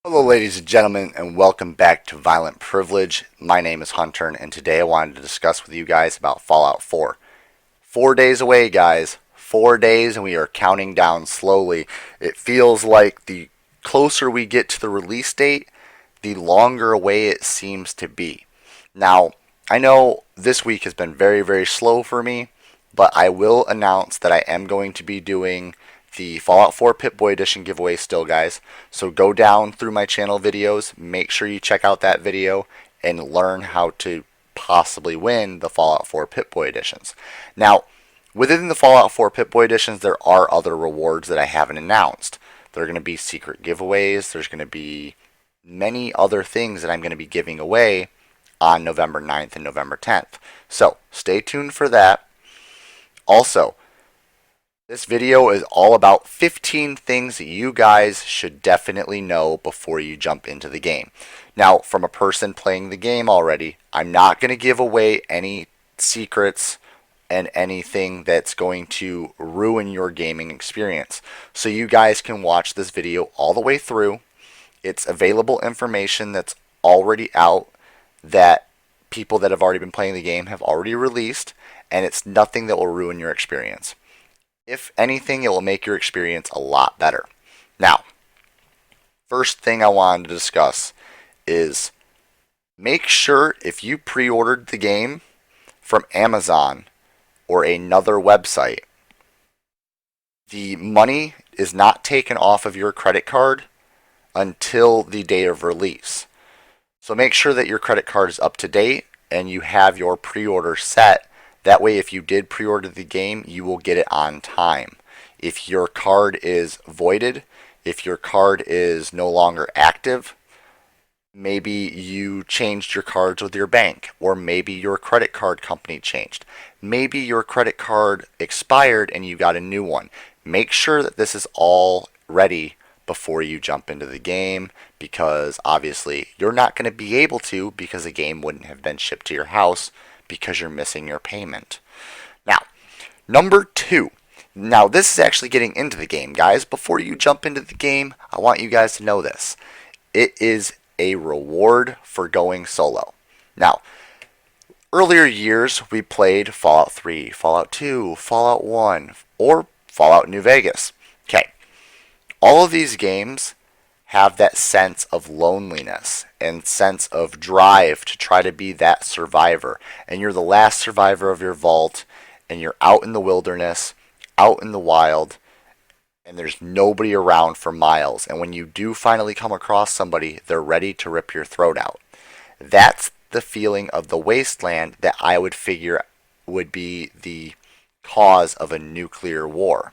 Hello ladies and gentlemen, and welcome back to Violent Privilege. My name is Hunter, and today I wanted to discuss with you guys about Fallout 4. 4 days away, guys. 4 days, and we are counting down slowly. It feels like the closer we get to the release date, the longer away it seems to be. Now, I know this week has been very, very slow for me, but I will announce that I am going to be doing the Fallout 4 Pip-Boy Edition giveaway still, guys. So go down through my channel videos, make sure you check out that video, and learn how to possibly win the Fallout 4 Pip-Boy Editions. Now, within the Fallout 4 Pip-Boy Editions, there are other rewards that I haven't announced. There are going to be secret giveaways, there's going to be many other things that I'm going to be giving away on November 9th and November 10th. So, stay tuned for that. Also, this video is all about 15 things that you guys should definitely know before you jump into the game. Now, from a person playing the game already, I'm not going to give away any secrets and anything that's going to ruin your gaming experience. So you guys can watch this video all the way through. It's available information that's already out that people that have already been playing the game have already released, and it's nothing that will ruin your experience. If anything, it will make your experience a lot better. Now, first thing I wanted to discuss is make sure if you pre-ordered the game from Amazon or another website, the money is not taken off of your credit card until the day of release. So make sure that your credit card is up to date and you have your pre-order set. That way, if you did pre-order the game, you will get it on time. If your card is voided, if your card is no longer active, maybe you changed your cards with your bank, or maybe your credit card company changed. Maybe your credit card expired and you got a new one. Make sure that this is all ready before you jump into the game, because obviously you're not going to be able to, because the game wouldn't have been shipped to your house because you're missing your payment. Now, number 2. Now, this is actually getting into the game, guys. Before you jump into the game, I want you guys to know this. It is a reward for going solo. Now, earlier years, we played Fallout 3, Fallout 2, Fallout 1, or Fallout New Vegas. Okay. All of these games have that sense of loneliness and sense of drive to try to be that survivor. And you're the last survivor of your vault, and you're out in the wilderness, out in the wild, and there's nobody around for miles. And when you do finally come across somebody, they're ready to rip your throat out. That's the feeling of the wasteland that I would figure would be the cause of a nuclear war.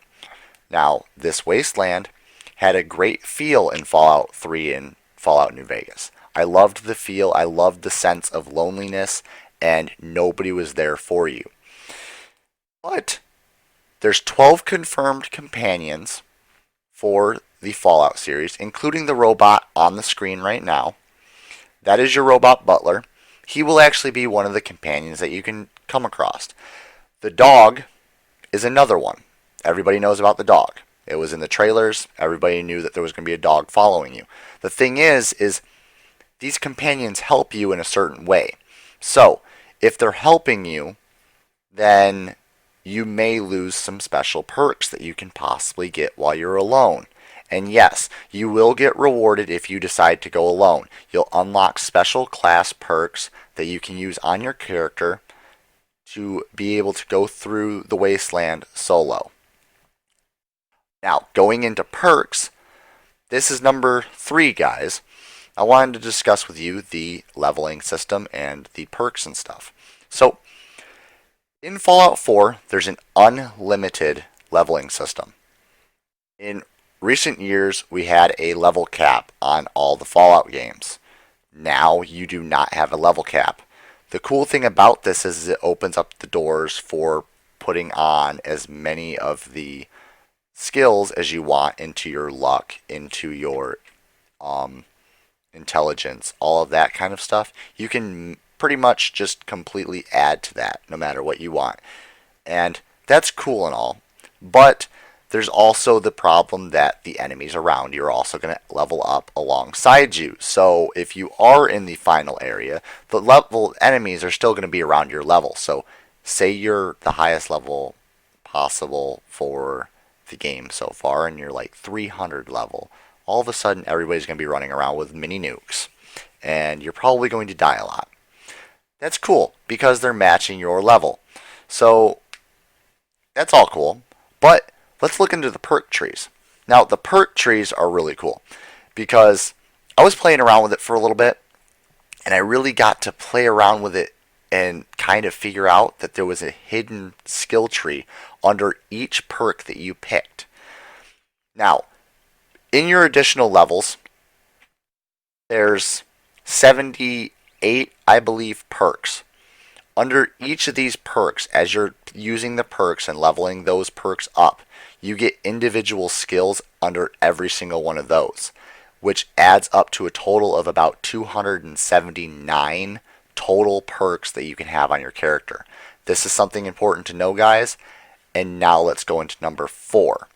Now, this wasteland had a great feel in Fallout 3 and Fallout New Vegas. I loved the feel, I loved the sense of loneliness, and nobody was there for you. But there's 12 confirmed companions for the Fallout series, including the robot on the screen right now. That is your robot butler. He will actually be one of the companions that you can come across. The dog is another one. Everybody knows about the dog. It was in the trailers. Everybody knew that there was going to be a dog following you. The thing is these companions help you in a certain way. So, if they're helping you, then you may lose some special perks that you can possibly get while you're alone. And yes, you will get rewarded if you decide to go alone. You'll unlock special class perks that you can use on your character to be able to go through the wasteland solo. Now, going into perks, this is number 3, guys. I wanted to discuss with you the leveling system and the perks and stuff. So, in Fallout 4, there's an unlimited leveling system. In recent years, we had a level cap on all the Fallout games. Now, you do not have a level cap. The cool thing about this is it opens up the doors for putting on as many of the skills as you want into your luck, into your intelligence, all of that kind of stuff. You can pretty much just completely add to that no matter what you want. And that's cool and all, but there's also the problem that the enemies around you are also going to level up alongside you. So if you are in the final area, the level enemies are still going to be around your level. So say you're the highest level possible for the game so far and you're like 300 level. All of a sudden everybody's going to be running around with mini nukes and you're probably going to die a lot. That's cool because they're matching your level. So that's all cool. But let's look into the perk trees. Now, the perk trees are really cool because I was playing around with it for a little bit and I really got to play around with it and kind of figure out that there was a hidden skill tree under each perk that you picked. Now, in your additional levels, there's 78, I believe, perks. Under each of these perks, as you're using the perks and leveling those perks up, you get individual skills under every single one of those, which adds up to a total of about 279 total perks that you can have on your character. This is something important to know, guys. And now let's go into number 4.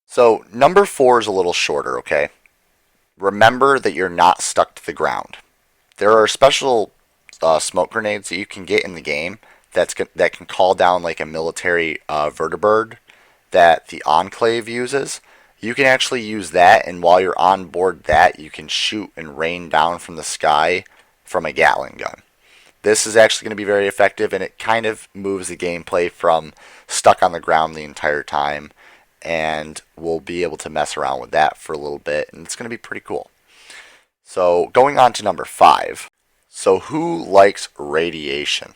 So number 4 is a little shorter, okay? Remember that you're not stuck to the ground. There are special smoke grenades that you can get in the game that can call down like a military vertibird that the Enclave uses. You can actually use that, and while you're on board that, you can shoot and rain down from the sky from a Gatling gun. This is actually going to be very effective, and it kind of moves the gameplay from stuck on the ground the entire time, and we'll be able to mess around with that for a little bit, and it's going to be pretty cool. So going on to number 5. So who likes radiation?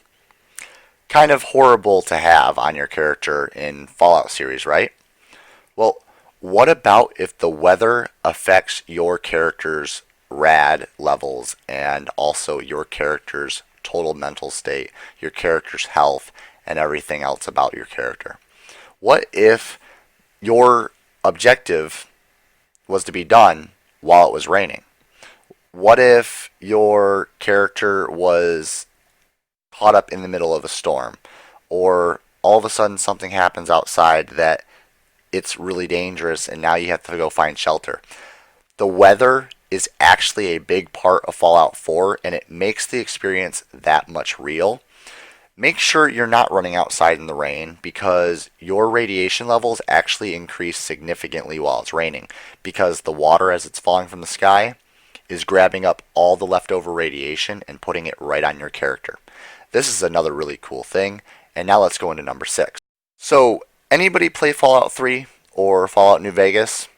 Kind of horrible to have on your character in Fallout series, right? Well, what about if the weather affects your character's rad levels and also your character's total mental state, your character's health, and everything else about your character? What if your objective was to be done while it was raining? What if your character was caught up in the middle of a storm, or all of a sudden something happens outside that it's really dangerous and now you have to go find shelter? The weather is actually a big part of Fallout 4 and it makes the experience that much real. Make sure you're not running outside in the rain because your radiation levels actually increase significantly while it's raining because the water as it's falling from the sky is grabbing up all the leftover radiation and putting it right on your character. This is another really cool thing. And now let's go into number 6. So anybody play Fallout 3 or Fallout New Vegas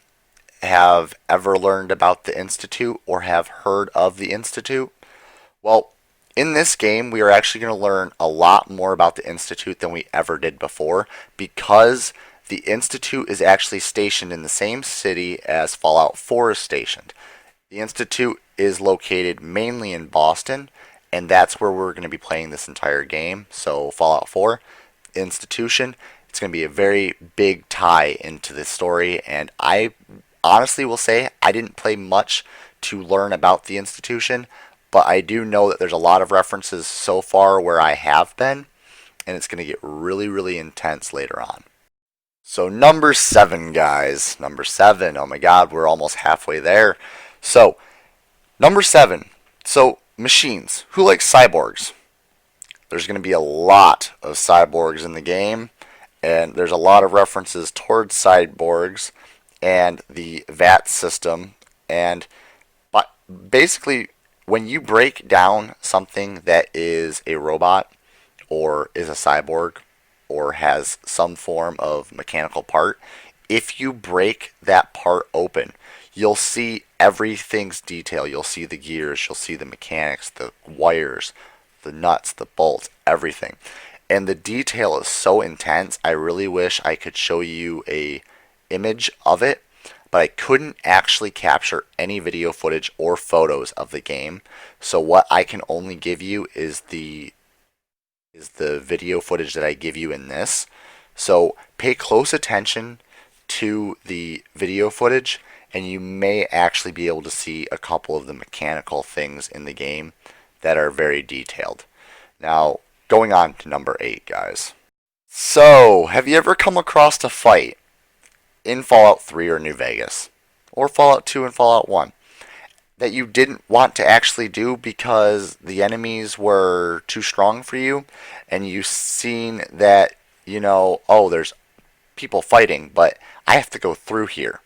have ever learned about the Institute or have heard of the Institute? Well, in this game, we are actually going to learn a lot more about the Institute than we ever did before because the Institute is actually stationed in the same city as Fallout 4 is stationed. The Institute is located mainly in Boston, and that's where we're going to be playing this entire game. So Fallout 4, Institution, it's going to be a very big tie into this story, and I honestly will say I didn't play much to learn about the Institution, but I do know that there's a lot of references so far where I have been, and it's going to get really, really intense later on. So number 7, guys. Number 7. Oh my god, we're almost halfway there. So, number 7. So, machines. Who likes cyborgs? There's going to be a lot of cyborgs in the game, and there's a lot of references towards cyborgs and the Vat System. And basically, when you break down something that is a robot or is a cyborg or has some form of mechanical part, if you break that part open, you'll see everything's detail. You'll see the gears, you'll see the mechanics, the wires, the nuts, the bolts, everything. And the detail is so intense, I really wish I could show you a image of it, but I couldn't actually capture any video footage or photos of the game. So what I can only give you is the video footage that I give you in this. So pay close attention to the video footage and you may actually be able to see a couple of the mechanical things in the game that are very detailed. Now, going on to number 8, guys. So, have you ever come across a fight in Fallout 3 or New Vegas, or Fallout 2 and Fallout 1, that you didn't want to actually do because the enemies were too strong for you, and you've seen that, oh, there's people fighting, but I have to go through here?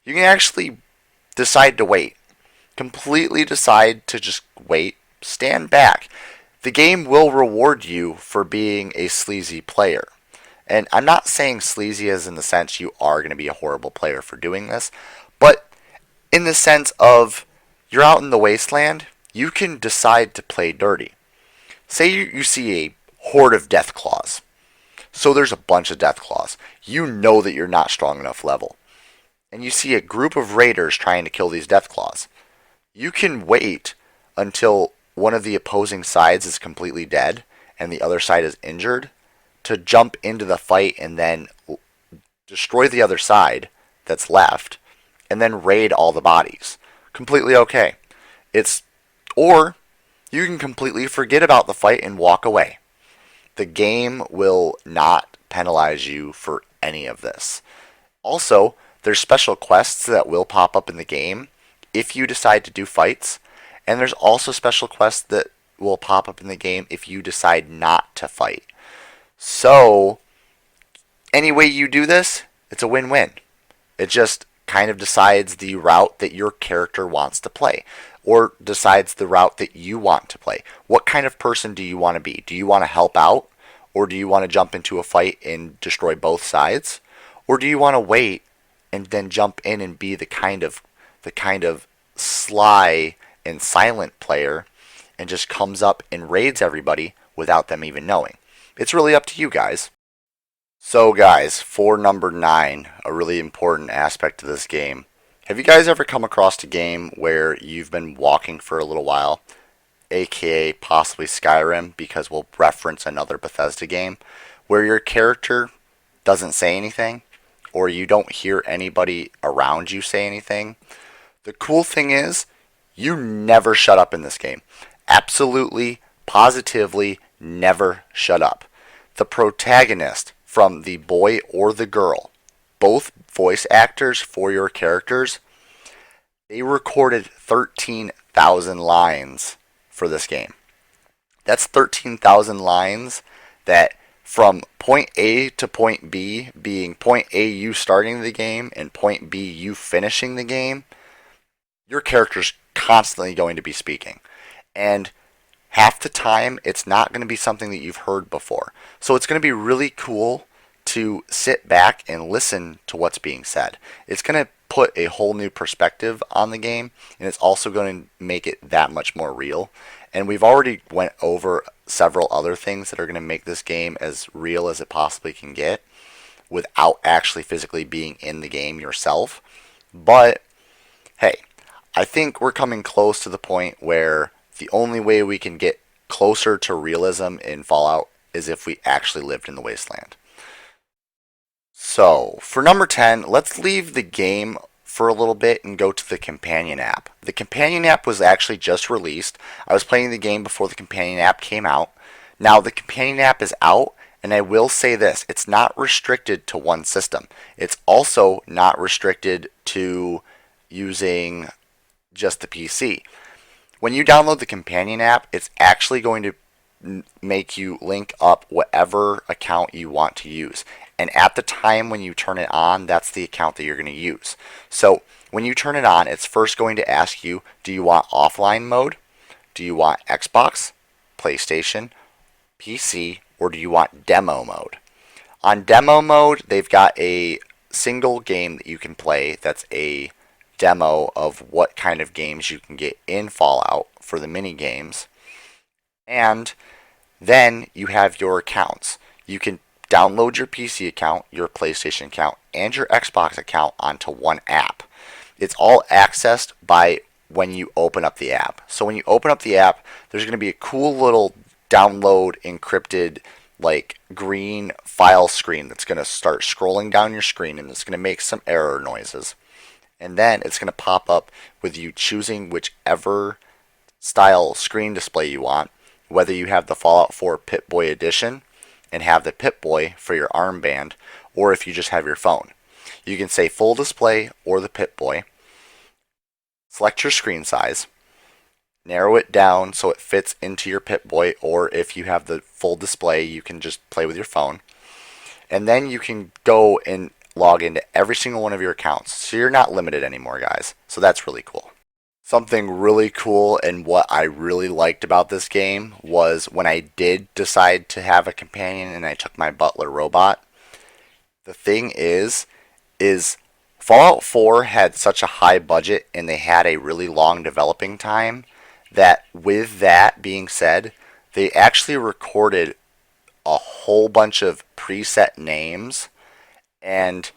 You can actually decide to wait. Completely decide to just wait, stand back. The game will reward you for being a sleazy player. And I'm not saying sleazy as in the sense you are going to be a horrible player for doing this, but in the sense of you're out in the wasteland, you can decide to play dirty. Say you see a horde of death claws. So there's a bunch of death claws. You know that you're not strong enough level. And you see a group of raiders trying to kill these death claws. You can wait until one of the opposing sides is completely dead and the other side is injured to jump into the fight and then destroy the other side that's left and then raid all the bodies. Completely okay. Or you can completely forget about the fight and walk away. The game will not penalize you for any of this. Also, there's special quests that will pop up in the game if you decide to do fights, and there's also special quests that will pop up in the game if you decide not to fight. So, any way you do this, it's a win-win. It just kind of decides the route that your character wants to play, or decides the route that you want to play. What kind of person do you want to be? Do you want to help out, or do you want to jump into a fight and destroy both sides? Or do you want to wait and then jump in and be the kind of sly and silent player and just comes up and raids everybody without them even knowing? It's really up to you guys. So guys, for number 9, a really important aspect of this game. Have you guys ever come across a game where you've been walking for a little while, aka possibly Skyrim, because we'll reference another Bethesda game, where your character doesn't say anything, or you don't hear anybody around you say anything? The cool thing is, you never shut up in this game. Absolutely, positively, never shut up. The protagonist, from the boy or the girl, both voice actors for your characters, they recorded 13,000 lines for this game. That's 13,000 lines that from point A to point B, being point A you starting the game and point B you finishing the game, your character's constantly going to be speaking. And half the time, it's not going to be something that you've heard before. So it's going to be really cool to sit back and listen to what's being said. It's going to put a whole new perspective on the game, and it's also going to make it that much more real. And we've already went over several other things that are going to make this game as real as it possibly can get without actually physically being in the game yourself. But hey, I think we're coming close to the point where the only way we can get closer to realism in Fallout is if we actually lived in the wasteland. So, for number 10, let's leave the game for a little bit and go to the companion app. The companion app was actually just released. I was playing the game before the companion app came out. Now, the companion app is out, and I will say this, it's not restricted to one system. It's also not restricted to using just the PC. When you download the companion app, it's actually going to make you link up whatever account you want to use. And at the time when you turn it on, that's the account that you're going to use. So when you turn it on, it's first going to ask you, do you want offline mode? Do you want Xbox, PlayStation, PC, or do you want demo mode? On demo mode, they've got a single game that you can play that's a demo of what kind of games you can get in Fallout for the mini games. And then you have your accounts. You can download your PC account, your PlayStation account, and your Xbox account onto one app. It's all accessed by when you open up the app. So when you open up the app, there's going to be a cool little download encrypted like green file screen that's going to start scrolling down your screen, and it's going to make some error noises. And then it's going to pop up with you choosing whichever style screen display you want, whether you have the Fallout 4 Pip-Boy edition and have the Pip-Boy for your armband, or if you just have your phone. You can say full display or the Pip-Boy. Select your screen size. Narrow it down so it fits into your Pip-Boy, or if you have the full display, you can just play with your phone. And then you can go and log into every single one of your accounts. So you're not limited anymore, guys. So that's really cool. Something really cool and what I really liked about this game was when I did decide to have a companion and I took my butler robot. The thing is Fallout 4 had such a high budget and they had a really long developing time that, with that being said, they actually recorded a whole bunch of preset names, and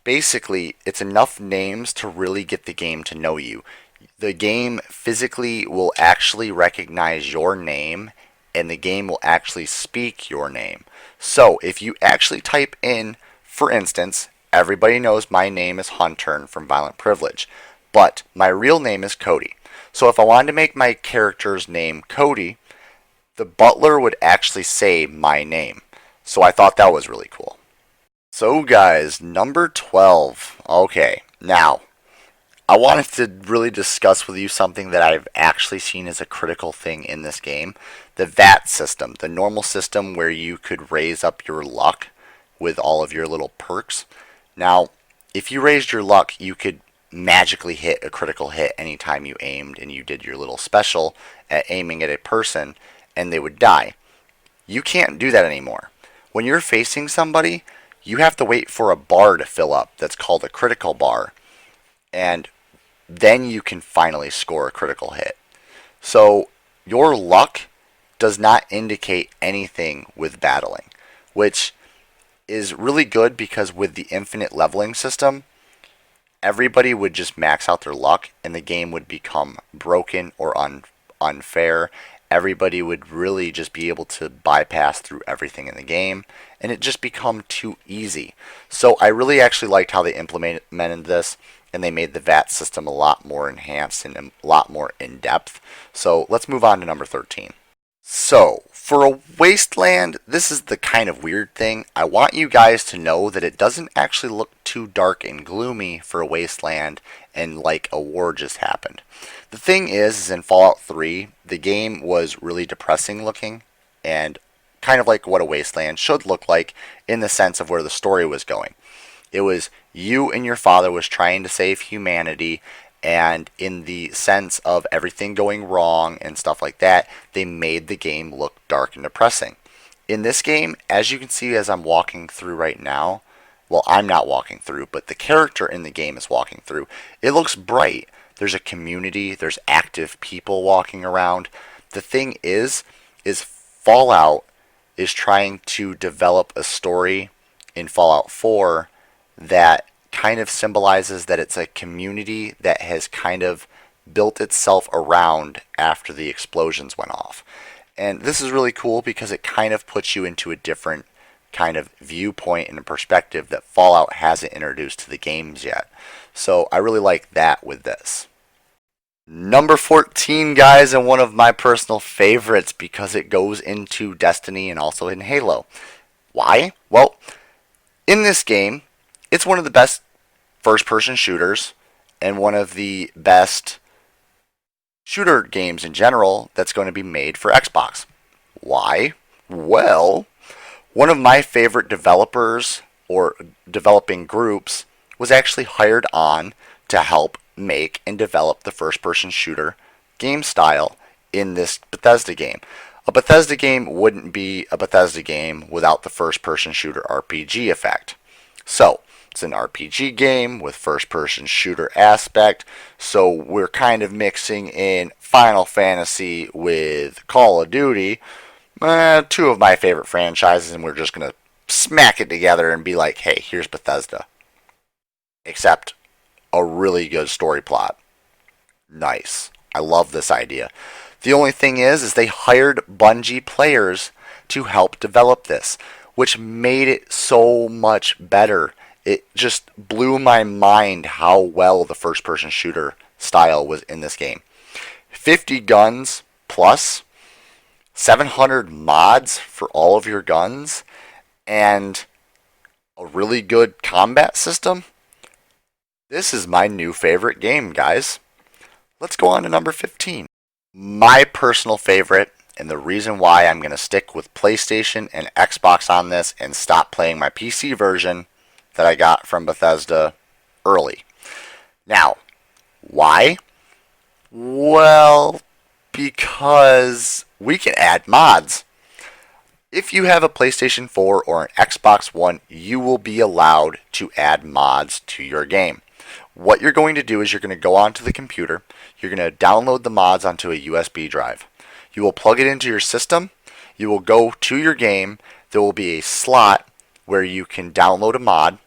basically it's enough names to really get the game to know you. The game physically will actually recognize your name, and the game will actually speak your name. So if you actually type in, for instance, everybody knows my name is Hunter from Violent Privilege, but my real name is Cody. So if I wanted to make my character's name Cody, the butler would actually say my name. So I thought that was really cool. So guys, number 12. Okay, now I wanted to really discuss with you something that I've actually seen as a critical thing in this game. The Vat System, the normal system where you could raise up your luck with all of your little perks. Now, if you raised your luck, you could magically hit a critical hit anytime you aimed and you did your little special at aiming at a person and they would die. You can't do that anymore. When you're facing somebody, you have to wait for a bar to fill up that's called a critical bar, and then you can finally score a critical hit. So your luck does not indicate anything with battling, which is really good because with the infinite leveling system, everybody would just max out their luck and the game would become broken or unfair. Everybody would really just be able to bypass through everything in the game and it just become too easy. So I really actually liked how they implemented this, and they made the VAT system a lot more enhanced and a lot more in-depth. So let's move on to number 13. So, for a wasteland, this is the kind of weird thing. I want you guys to know that it doesn't actually look too dark and gloomy for a wasteland and like a war just happened. The thing is in Fallout 3, the game was really depressing looking and kind of like what a wasteland should look like in the sense of where the story was going. It was you and your father was trying to save humanity, and in the sense of everything going wrong and stuff like that, they made the game look dark and depressing. In this game, as you can see as I'm walking through right now, well, I'm not walking through, but the character in the game is walking through. It looks bright. There's a community, there's active people walking around. The thing is Fallout is trying to develop a story in Fallout 4 that kind of symbolizes that it's a community that has kind of built itself around after the explosions went off. And this is really cool because it kind of puts you into a different kind of viewpoint and a perspective that Fallout hasn't introduced to the games yet. So I really like that with this. Number 14, guys, and one of my personal favorites because it goes into Destiny and also in Halo. Why? Well, in this game, it's one of the best first-person shooters and one of the best shooter games in general that's going to be made for Xbox. Why? Well, one of my favorite developers or developing groups was actually hired on to help make and develop the first-person shooter game style in this Bethesda game. A Bethesda game wouldn't be a Bethesda game without the first-person shooter RPG effect. So, it's an RPG game with first-person shooter aspect, so we're kind of mixing in Final Fantasy with Call of Duty, two of my favorite franchises, and we're just going to smack it together and be like, hey, here's Bethesda. Except a really good story plot. Nice. I love this idea. The only thing is they hired Bungie players to help develop this, which made it so much better It just blew my mind how well the first-person shooter style was in this game. 50 guns plus, 700 mods for all of your guns, and a really good combat system. This is my new favorite game, guys. Let's go on to number 15. My personal favorite, and the reason why I'm going to stick with PlayStation and Xbox on this and stop playing my PC version that I got from Bethesda early. Now, why? Well, because we can add mods. If you have a PlayStation 4 or an Xbox One, you will be allowed to add mods to your game. What you're going to do is you're going to go onto the computer, you're going to download the mods onto a USB drive. You will plug it into your system, you will go to your game, there will be a slot where you can download a mod.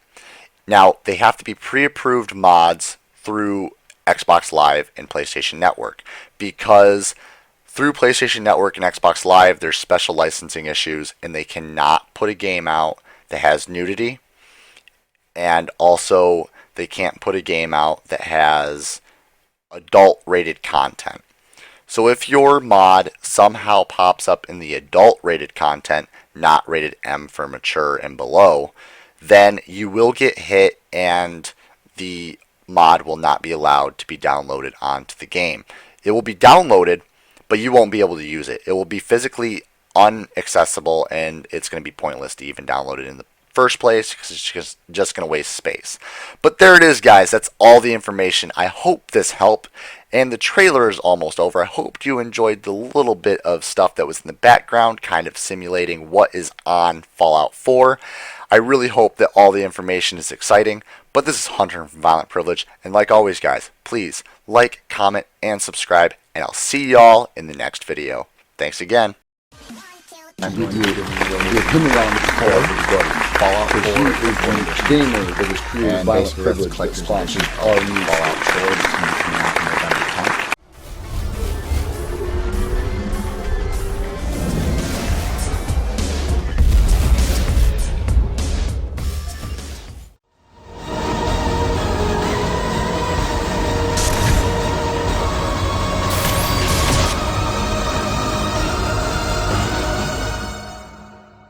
Now, they have to be pre-approved mods through Xbox Live and PlayStation Network, because through PlayStation Network and Xbox Live there's special licensing issues and they cannot put a game out that has nudity, and also they can't put a game out that has adult rated content. So if your mod somehow pops up in the adult rated content, not rated M for mature and below, then you will get hit and the mod will not be allowed to be downloaded onto the game. It will be downloaded, but you won't be able to use it. It will be physically unaccessible, and it's going to be pointless to even download it in the first place because it's just going to waste space. But there it is, guys. That's all the information. I hope this helped, and the trailer is almost over. I hope you enjoyed the little bit of stuff that was in the background, kind of simulating what is on Fallout 4. I really hope that all the information is exciting, but this is Hunter from Violent Privilege, and like always, guys, please like, comment, and subscribe, and I'll see y'all in the next video. Thanks again. I'm going to give him around the floor. Fallout 4 is one gamer that was created by Violent Privilege that sponsors all new Fallout 4.